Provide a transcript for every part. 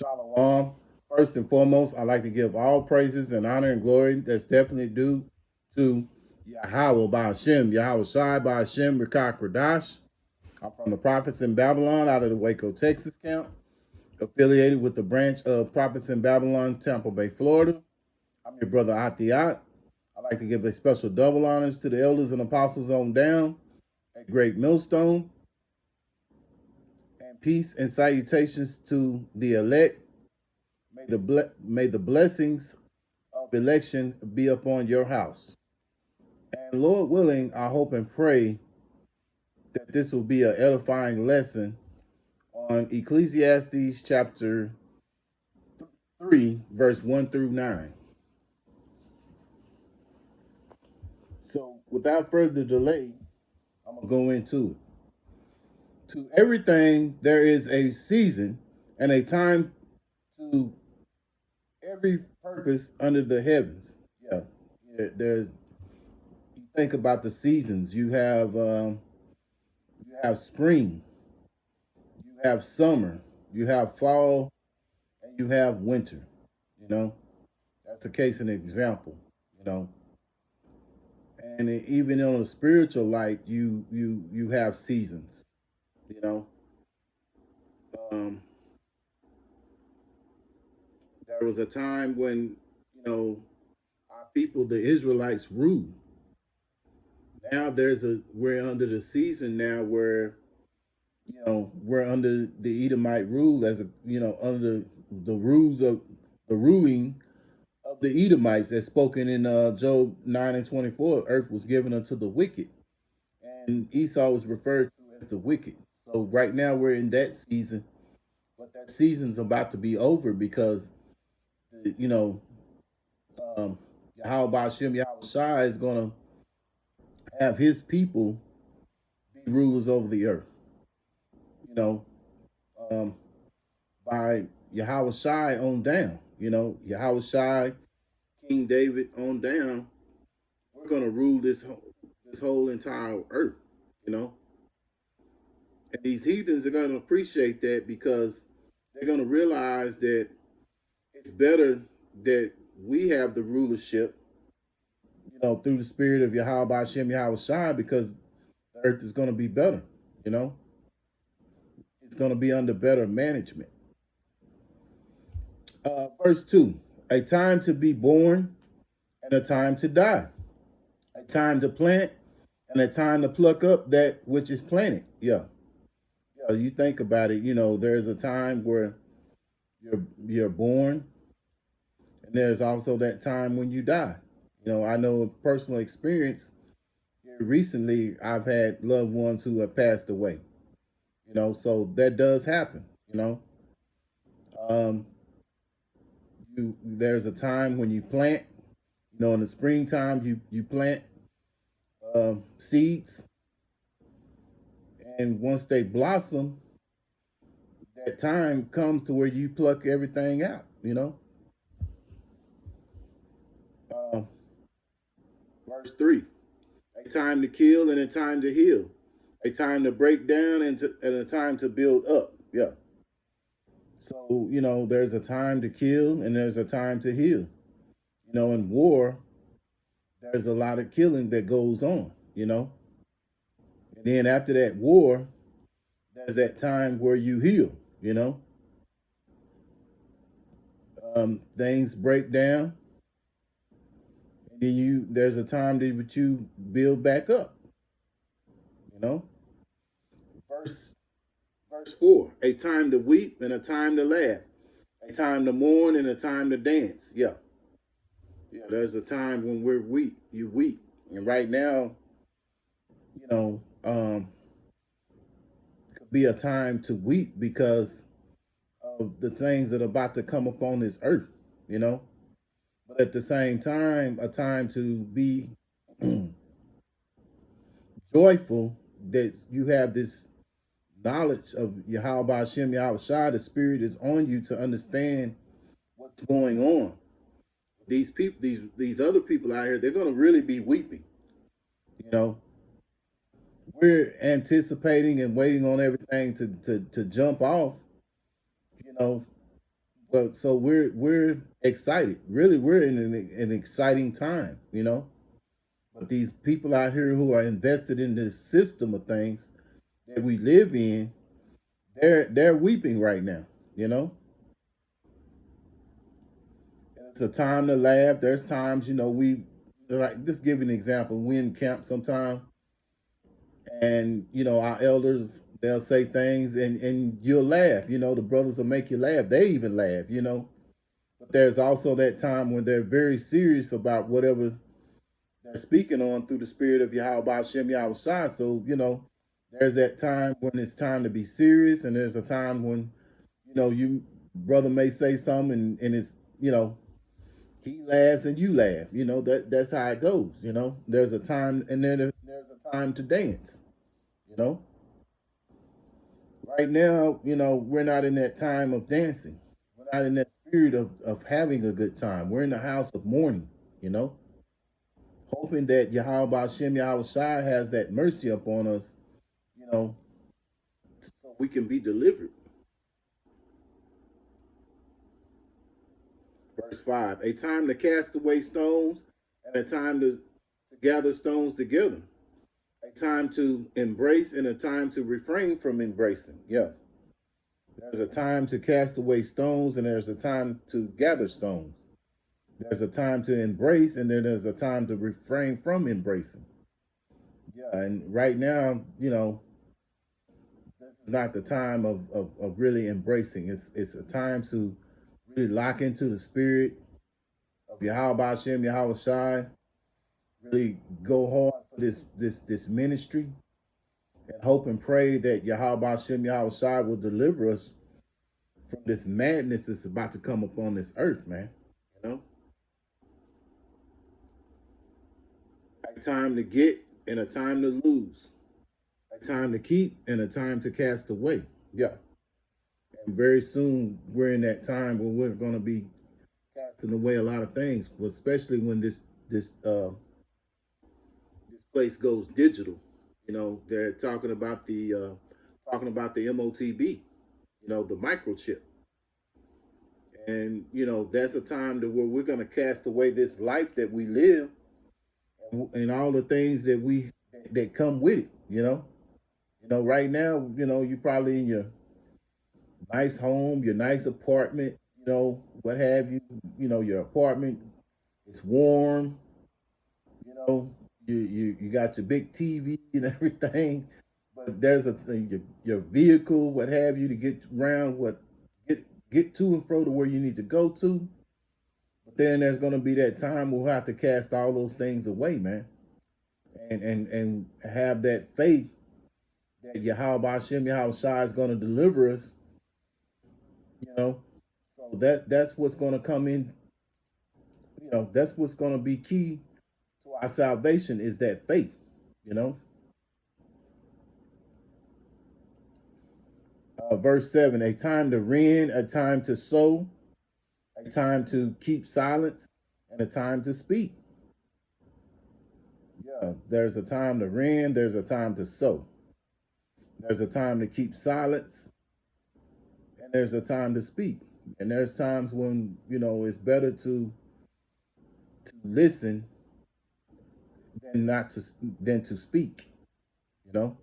Shalom. First and foremost, I'd like to give all praises and honor and glory that's definitely due to Yahweh by Hashem, Yahweh Shai by Hashem, Rekah Kradash. I'm from the Prophets in Babylon out of the Waco, Texas camp, affiliated with the branch of Prophets in Babylon, Tampa Bay, Florida. I'm your brother Atiat. I'd like to give a special double honors to the elders and apostles on down at Great Millstone, and peace and salutations to the elect. May the blessings of election be upon your house. And Lord willing, I hope and pray that this will be an edifying lesson on Ecclesiastes chapter 3, verse 1 through 9. So without further delay, I'm going to go into it. To everything, there is a season and a time to every purpose under the heavens. There's. You think about the seasons. You have spring, you have summer, you have fall, and you have winter. You know, that's a case and example. You know, and even on a spiritual light, you have seasons. You know, um, there was a time when our people, the Israelites, ruled. Now we're under the season now where we're under the Edomite rule as under the rules of the ruling of the Edomites as spoken in Job 9:24. Earth was given unto the wicked, and Esau was referred to as the wicked. So right now we're in that season, but that season's about to be over because you know Yahweh Hashem Yahweh Shai is going to have his people be rulers over the earth. You know, um, by Yahweh Shai on down. Yahweh Shai, King David on down. We're gonna rule this whole entire earth. You know, and these heathens are gonna appreciate that because they're gonna realize that it's better that we have the rulership. Through the spirit of Yahweh Hashem Yahweh Shai, because the earth is gonna be better. You know, it's gonna be under better management. Verse 2, a time to be born and a time to die, a time to plant and a time to pluck up that which is planted. Yeah, you think about it, there's a time where you're born, and there's also that time when you die. I know of personal experience here recently, I've had loved ones who have passed away. So that does happen. Um, there's a time when you plant. In the springtime, you plant seeds, and once they blossom, that time comes to where you pluck everything out. Uh, Verse 3, a time to kill and a time to heal, a time to break down and a time to build up. Yeah. So, there's a time to kill and there's a time to heal. In war, there's a lot of killing that goes on. And then after that war, there's that time where you heal, you know. Things break down, and then there's a time that you build back up, you know. Verse verse 4, a time to weep and a time to laugh, a time to mourn and a time to dance. Yeah. Yeah, there's a time when we're weak, you weep. And right now, you know, could be a time to weep because of the things that are about to come upon this earth, you know. But at the same time, a time to be joyful that you have this knowledge of Yahweh Hashem Yahweh Shai. The Spirit is on you to understand what's going on. These people, these other people out here, they're going to really be weeping. You know, we're anticipating and waiting on everything to jump off. You know, Well, so we're excited. Really, we're in an exciting time, you know. But these people out here who are invested in this system of things that we live in, they're weeping right now, you know. It's a time to laugh. There's times, you know, we like just give you an example. We in camp sometime, and you know our elders they'll say things, and you'll laugh. You know, the brothers will make you laugh. They even laugh, you know. But there's also that time when they're very serious about whatever they're speaking on through the spirit of Yahweh Shem Yahweh Shai. So, you know, there's that time when it's time to be serious, and there's a time when, you know, you brother may say something and it's, you know, he laughs and you laugh. You know, that's how it goes, you know. There's a time and then there's a time to dance, you know. Right now, you know, we're not in that time of dancing. We're not in that spirit of having a good time. We're in the house of mourning, you know, hoping that Yahweh Shem Yahweh Shai has that mercy upon us, you know, so we can be delivered. Verse 5, a time to cast away stones and a time to gather stones together, a time to embrace and a time to refrain from embracing. Yeah. There's a time to cast away stones and there's a time to gather stones. There's a time to embrace and then there's a time to refrain from embracing. Yeah. And right now, you know, this is not the time of really embracing. It's a time to really lock into the spirit of Yahweh Hashem, Yahweh Shai, really go hard for this ministry and hope and pray that Yahweh Hashem, Yahweh Shai will deliver us from this madness that's about to come upon this earth, man. You know? A time to get and a time to lose. A time to keep and a time to cast away. Yeah. And very soon we're in that time where we're gonna be casting away a lot of things, especially when this place goes digital. You know, they're talking about the MOTB, you know, the microchip. And you know, that's a time to where we're going to cast away this life that we live and all the things that come with it, you know. You know, right now, you know, you're probably in your nice home, your nice apartment, you know, what have you, you know, your apartment, it's warm, you know, you got your big TV and everything, but there's a your vehicle, what have you, to get around, get to and fro to where you need to go to. But then there's going to be that time we'll have to cast all those things away, man, and have that faith that Yahweh Hashem Yahweh Shai is going to deliver us, you know. So that's what's going to come in, you know, that's what's going to be key to our salvation is that faith, you know. Verse 7, a time to rend, a time to sow, a time to keep silence, and a time to speak. Yeah, there's a time to rend, there's a time to sow, there's a time to keep silence, and there's a time to speak. And there's times when, you know, it's better to listen than not to than to speak, you know.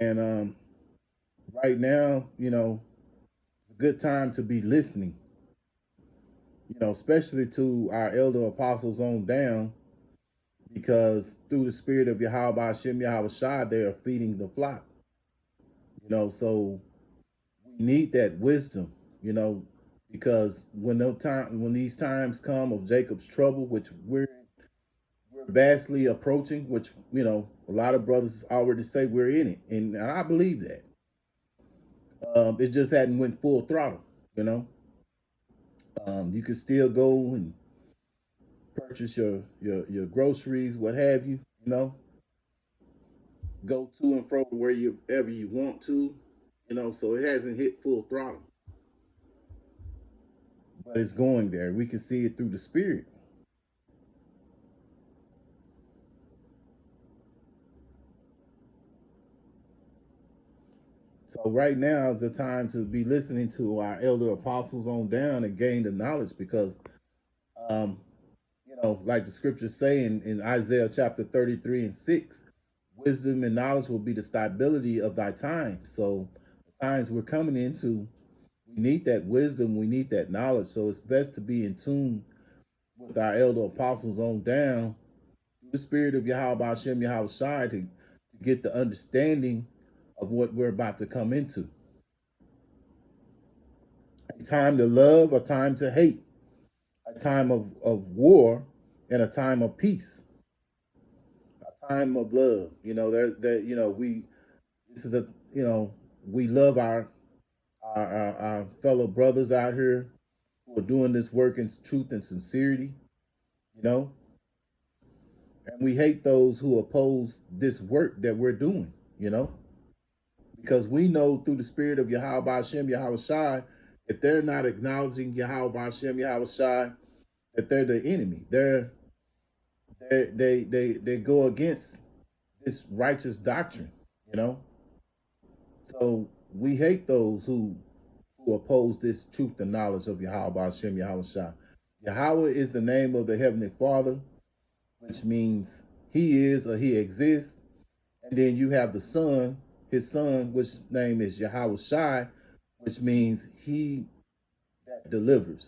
And right now, you know, it's a good time to be listening, you know, especially to our elder apostles on down, because through the spirit of Yahweh Hashem Yahweh Shai, they are feeding the flock. You know, so we need that wisdom, you know, because when these times come of Jacob's trouble, which we're vastly approaching, which you know a lot of brothers already say we're in it, and I believe that. It just hadn't went full throttle, you know. You can still go and purchase your groceries, what have you, you know, go to and fro wherever you want to, you know. So it hasn't hit full throttle, but it's going there. We can see it through the spirit. So So right now is the time to be listening to our elder apostles on down and gain the knowledge because, um, like the scriptures say in Isaiah chapter 33 and 6, wisdom and knowledge will be the stability of thy time. So the times we're coming into, we need that wisdom, we need that knowledge. So it's best to be in tune with our elder apostles on down through the spirit of Yahweh Hashem Yahweh Shai to get the understanding of what we're about to come into. A time to love, a time to hate, a time of war, and a time of peace, a time of love. We this is a we love our fellow brothers out here who are doing this work in truth and sincerity, you know, and we hate those who oppose this work that we're doing, you know, because we know through the spirit of Yahweh Hashem Yahweh Shai, if they're not acknowledging Yahweh Hashem Yahweh Shai, that they're the enemy. They go against this righteous doctrine, you know. So we hate those who oppose this truth and knowledge of Yahweh Hashem Yahweh Shai. Yahweh is the name of the Heavenly Father, which means He is or He exists. And then you have the Son, His Son, which name is Yahweh Shai, which means He that delivers.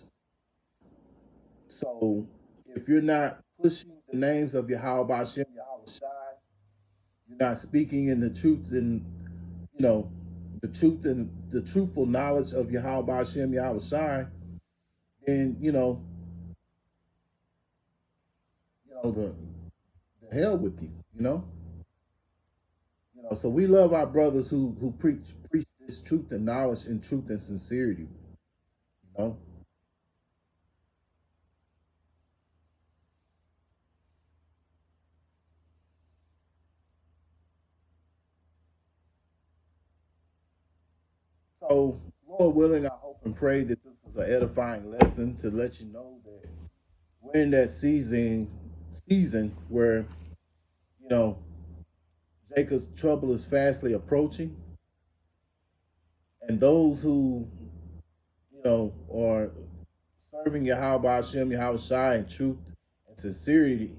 So if you're not pushing the names of Yahweh Hashem Yahweh Shai, you're not speaking in the truth and you know the truth and the truthful knowledge of Yahweh Hashem Yahweh Shai, then the hell with you, So we love our brothers who preach this truth and knowledge in truth and sincerity, know. So Lord willing, I hope and pray that this is an edifying lesson to let you know that we're in that season where you know Jacob's trouble is fastly approaching, and those who are serving Yahweh Hashem Yahweh Shai in truth and sincerity,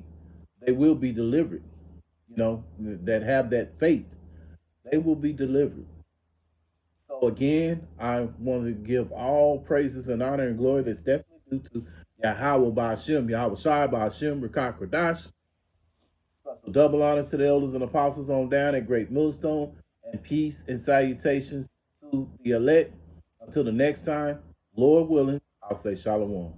they will be delivered. That have that faith, they will be delivered. So again, I want to give all praises and honor and glory that's definitely due to Yahweh Ba'Shem, Yahweh Shai Ba'Shem, Rakak Radash. Special double honors to the elders and apostles on down at Great Millstone, and peace and salutations to the elect. Until the next time, Lord willing, I'll say Shalom.